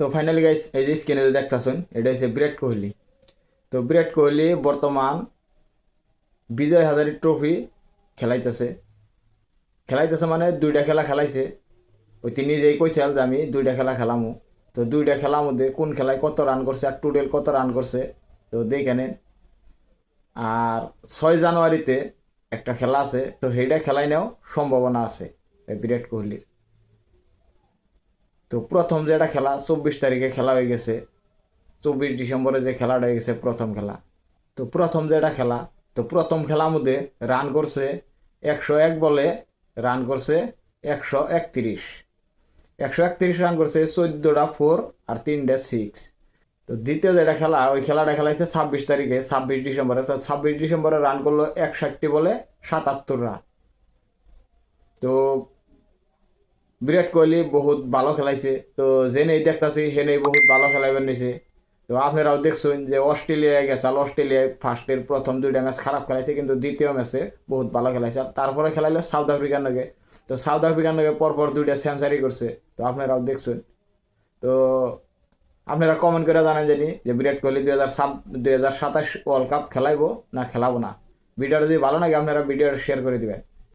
তো finally guys এই যে স্ক্রিনে যে দেখতেছেন এটা হচ্ছে বিরাট কোহলি। তো বিরাট কোহলি বর্তমান বিজয় হাজারে ট্রফি খেলাইতেছে। মানে দুইটা খেলা খেলাইছে। ওই তিনি নিজেই কইছিল যে আমি দুইটা খেলা খেলামু। তো দুইটা খেলার মধ্যে কোন খেলায় কত রান করছে আর টোটাল কত রান করছে তো দেখে নেন। আর 6 জানুয়ারিতে একটা খেলা আছে, তো সেইটা খেলাই নেওয়ার সম্ভাবনা আছে বিরাট কোহলির। তো প্রথম যেটা খেলা 24 তারিখে খেলা হয়ে গেছে, 24 ডিসেম্বরে যে খেলাটা হয়ে গেছে প্রথম খেলা। তো প্রথম যেটা খেলা, তো প্রথম খেলার মধ্যে রান করছে 101 বলে, রান করছে 131। 131 রান করছে, 14টা 4 আর 3টা 6। তো দ্বিতীয় যেটা খেলা, ওই খেলাটা খেলাইছে 26 তারিখে, 26 ডিসেম্বরে। 26 ডিসেম্বরে রান করলো 61 বলে 77 রান। তো বিরাট কোহলি বহুত ভালো খেলাইছে। তো যে নেই দেখতেছি হে নেই বহুত ভালো খেলাইবার নিছে। তো আপনারাও দেখছেন যে অস্ট্রেলিয়ায় গেছাল, অস্ট্রেলিয়ায় ফার্স্টের প্রথম দুইটা ম্যাচ খারাপ খেলাইছে, কিন্তু দ্বিতীয় ম্যাচে বহুত ভালো খেলাইছে। আর তারপরে খেলাইলো সাউথ আফ্রিকার লগে। তো সাউথ আফ্রিকার লগে পরপর দুইটা সেঞ্চারি করছে। তো আপনারাও দেখছেন। তো আপনারা কমেন্ট করে জানান জানি যে বিরাট কোহলি 2027 ওয়ার্ল্ড কাপ খেলাইবো না খেলাবো না। ভিডিওটা যদি ভালো লাগে আপনারা ভিডিওটা শেয়ার করে দিবেন।